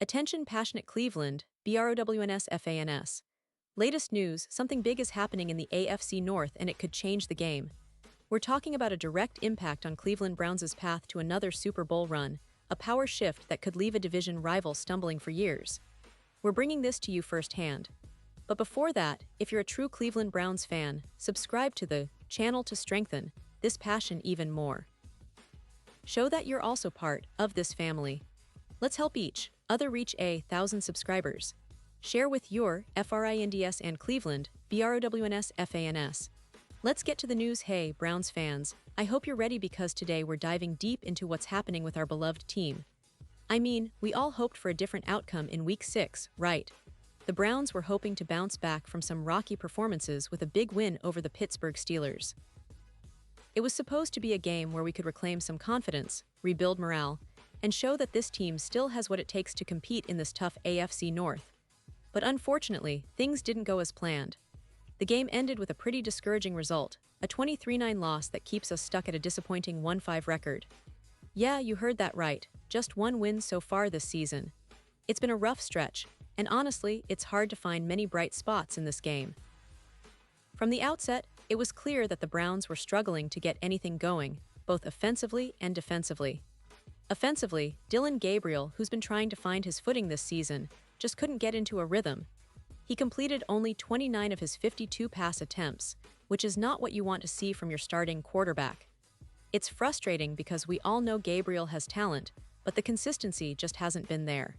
Attention passionate Cleveland, BROWNS. Latest news, something big is happening in the AFC North and it could change the game. We're talking about a direct impact on Cleveland Browns' path to another Super Bowl run, a power shift that could leave a division rival stumbling for years. We're bringing this to you firsthand. But before that, if you're a true Cleveland Browns fan, subscribe to the channel to strengthen this passion even more. Show that you're also part of this family. Let's help each other reach 1,000 subscribers. Share with your FRINDS and Cleveland, BROWNS. Let's get to the news. Hey, Browns fans, I hope you're ready because today we're diving deep into what's happening with our beloved team. I mean, we all hoped for a different outcome in Week 6, right? The Browns were hoping to bounce back from some rocky performances with a big win over the Pittsburgh Steelers. It was supposed to be a game where we could reclaim some confidence, rebuild morale, and show that this team still has what it takes to compete in this tough AFC North. But unfortunately, things didn't go as planned. The game ended with a pretty discouraging result, a 23-9 loss that keeps us stuck at a disappointing 1-5 record. Yeah, you heard that right, just one win so far this season. It's been a rough stretch, and honestly, it's hard to find many bright spots in this game. From the outset, it was clear that the Browns were struggling to get anything going, both offensively and defensively. Offensively, Dillon Gabriel, who's been trying to find his footing this season, just couldn't get into a rhythm. He completed only 29 of his 52 pass attempts, which is not what you want to see from your starting quarterback. It's frustrating because we all know Gabriel has talent, but the consistency just hasn't been there.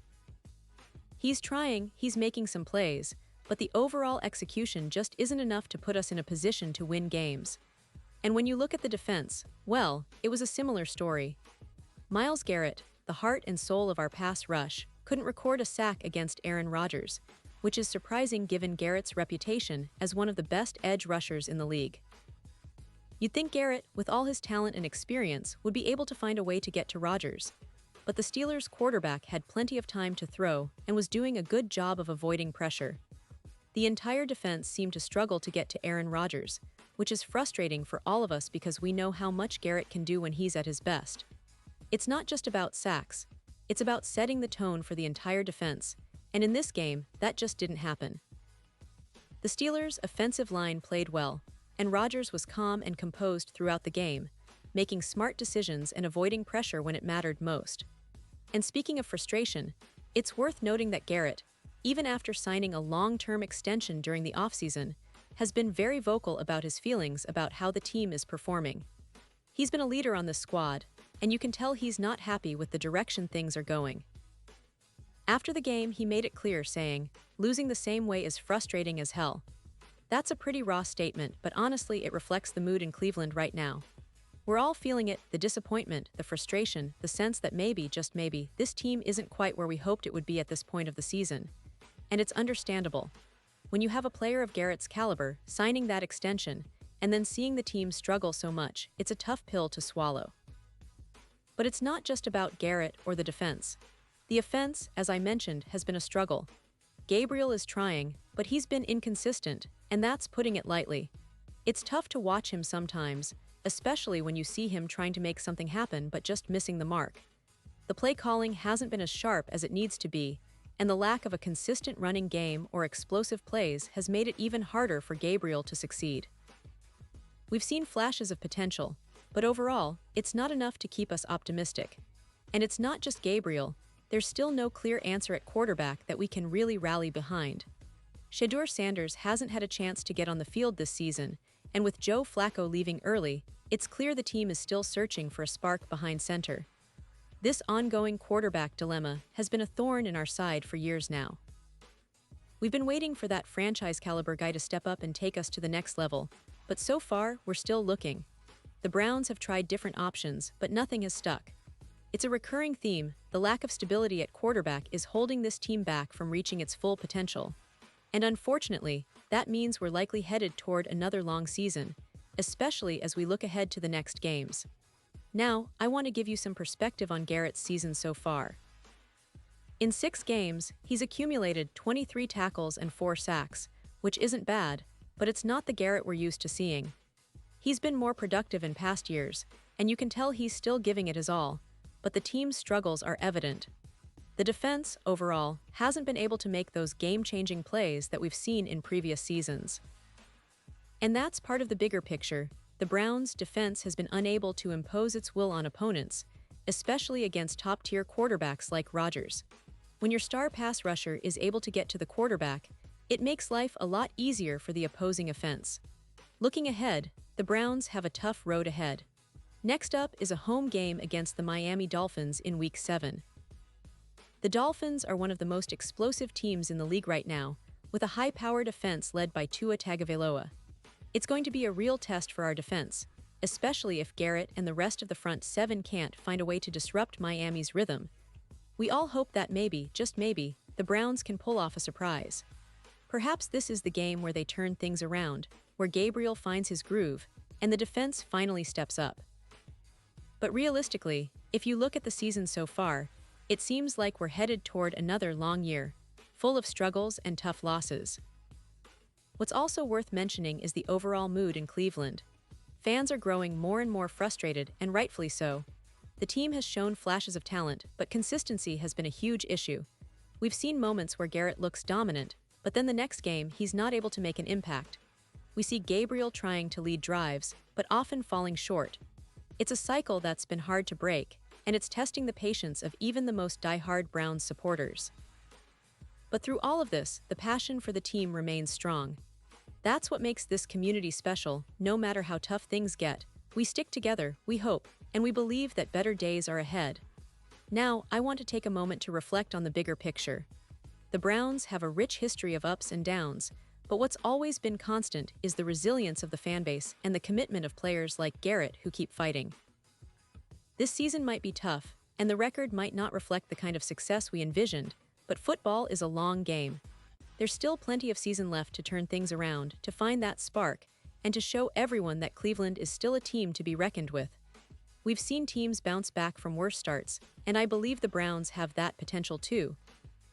He's trying, he's making some plays, but the overall execution just isn't enough to put us in a position to win games. And when you look at the defense, well, it was a similar story. Myles Garrett, the heart and soul of our pass rush, couldn't record a sack against Aaron Rodgers, which is surprising given Garrett's reputation as one of the best edge rushers in the league. You'd think Garrett, with all his talent and experience, would be able to find a way to get to Rodgers. But the Steelers' quarterback had plenty of time to throw and was doing a good job of avoiding pressure. The entire defense seemed to struggle to get to Aaron Rodgers, which is frustrating for all of us because we know how much Garrett can do when he's at his best. It's not just about sacks, it's about setting the tone for the entire defense, and in this game, that just didn't happen. The Steelers' offensive line played well, and Rodgers was calm and composed throughout the game, making smart decisions and avoiding pressure when it mattered most. And speaking of frustration, it's worth noting that Garrett, even after signing a long-term extension during the offseason, has been very vocal about his feelings about how the team is performing. He's been a leader on this squad, and you can tell he's not happy with the direction things are going. After the game, he made it clear, saying, "Losing the same way is frustrating as hell." That's a pretty raw statement, but honestly, it reflects the mood in Cleveland right now. We're all feeling it, the disappointment, the frustration, the sense that maybe, just maybe, this team isn't quite where we hoped it would be at this point of the season. And it's understandable. When you have a player of Garrett's caliber signing that extension, and then seeing the team struggle so much, it's a tough pill to swallow. But it's not just about Garrett or the defense. The offense, as I mentioned, has been a struggle. Gabriel is trying, but he's been inconsistent, and that's putting it lightly. It's tough to watch him sometimes, especially when you see him trying to make something happen but just missing the mark. The play calling hasn't been as sharp as it needs to be, and the lack of a consistent running game or explosive plays has made it even harder for Gabriel to succeed. We've seen flashes of potential, but overall, it's not enough to keep us optimistic. And it's not just Gabriel, there's still no clear answer at quarterback that we can really rally behind. Shedeur Sanders hasn't had a chance to get on the field this season, and with Joe Flacco leaving early, it's clear the team is still searching for a spark behind center. This ongoing quarterback dilemma has been a thorn in our side for years now. We've been waiting for that franchise-caliber guy to step up and take us to the next level, but so far, we're still looking. The Browns have tried different options, but nothing has stuck. It's a recurring theme, the lack of stability at quarterback is holding this team back from reaching its full potential. And unfortunately, that means we're likely headed toward another long season, especially as we look ahead to the next games. Now, I want to give you some perspective on Garrett's season so far. In 6 games, he's accumulated 23 tackles and 4 sacks, which isn't bad, but it's not the Garrett we're used to seeing. He's been more productive in past years, and you can tell he's still giving it his all, but the team's struggles are evident. The defense, overall, hasn't been able to make those game-changing plays that we've seen in previous seasons. And that's part of the bigger picture. The Browns' defense has been unable to impose its will on opponents, especially against top-tier quarterbacks like Rodgers. When your star pass rusher is able to get to the quarterback, it makes life a lot easier for the opposing offense. Looking ahead, the Browns have a tough road ahead. Next up is a home game against the Miami Dolphins in Week 7. The Dolphins are one of the most explosive teams in the league right now, with a high-powered offense led by Tua Tagovailoa. It's going to be a real test for our defense, especially if Garrett and the rest of the front seven can't find a way to disrupt Miami's rhythm. We all hope that maybe, just maybe, the Browns can pull off a surprise. Perhaps this is the game where they turn things around, where Gabriel finds his groove, and the defense finally steps up. But realistically, if you look at the season so far, it seems like we're headed toward another long year, full of struggles and tough losses. What's also worth mentioning is the overall mood in Cleveland. Fans are growing more and more frustrated, and rightfully so. The team has shown flashes of talent, but consistency has been a huge issue. We've seen moments where Garrett looks dominant, but then the next game he's not able to make an impact. We see Gabriel trying to lead drives, but often falling short. It's a cycle that's been hard to break, and it's testing the patience of even the most die-hard Browns supporters. But through all of this, the passion for the team remains strong. That's what makes this community special. No matter how tough things get, we stick together, we hope, and we believe that better days are ahead. Now, I want to take a moment to reflect on the bigger picture. The Browns have a rich history of ups and downs, but what's always been constant is the resilience of the fanbase and the commitment of players like Garrett who keep fighting. This season might be tough, and the record might not reflect the kind of success we envisioned, but football is a long game. There's still plenty of season left to turn things around, to find that spark, and to show everyone that Cleveland is still a team to be reckoned with. We've seen teams bounce back from worse starts, and I believe the Browns have that potential too.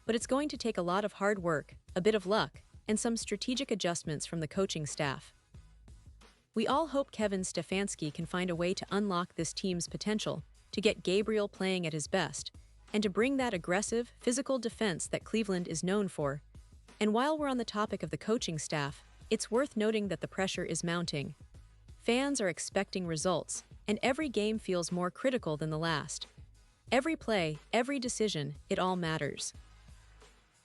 But it's going to take a lot of hard work, a bit of luck, and some strategic adjustments from the coaching staff. We all hope Kevin Stefanski can find a way to unlock this team's potential, to get Gabriel playing at his best, and to bring that aggressive, physical defense that Cleveland is known for. And while we're on the topic of the coaching staff, it's worth noting that the pressure is mounting. Fans are expecting results, and every game feels more critical than the last. Every play, every decision, it all matters.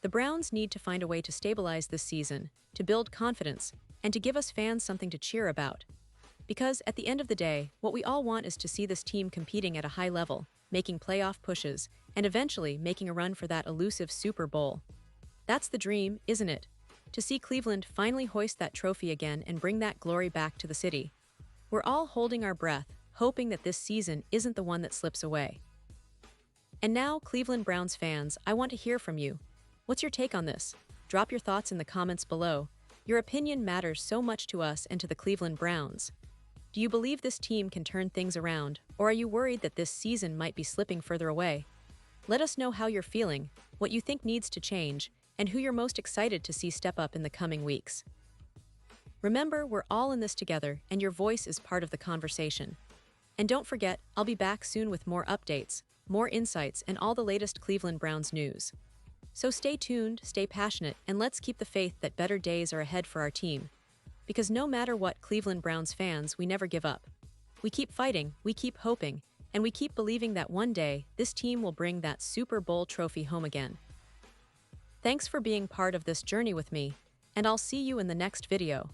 The Browns need to find a way to stabilize this season, to build confidence, and to give us fans something to cheer about. Because at the end of the day, what we all want is to see this team competing at a high level, making playoff pushes, and eventually making a run for that elusive Super Bowl. That's the dream, isn't it? To see Cleveland finally hoist that trophy again and bring that glory back to the city. We're all holding our breath, hoping that this season isn't the one that slips away. And now, Cleveland Browns fans, I want to hear from you. What's your take on this? Drop your thoughts in the comments below. Your opinion matters so much to us and to the Cleveland Browns. Do you believe this team can turn things around, or are you worried that this season might be slipping further away? Let us know how you're feeling, what you think needs to change, and who you're most excited to see step up in the coming weeks. Remember, we're all in this together, and your voice is part of the conversation. And don't forget, I'll be back soon with more updates, more insights, and all the latest Cleveland Browns news. So stay tuned, stay passionate, and let's keep the faith that better days are ahead for our team. Because no matter what, Cleveland Browns fans, we never give up. We keep fighting, we keep hoping, and we keep believing that one day, this team will bring that Super Bowl trophy home again. Thanks for being part of this journey with me, and I'll see you in the next video.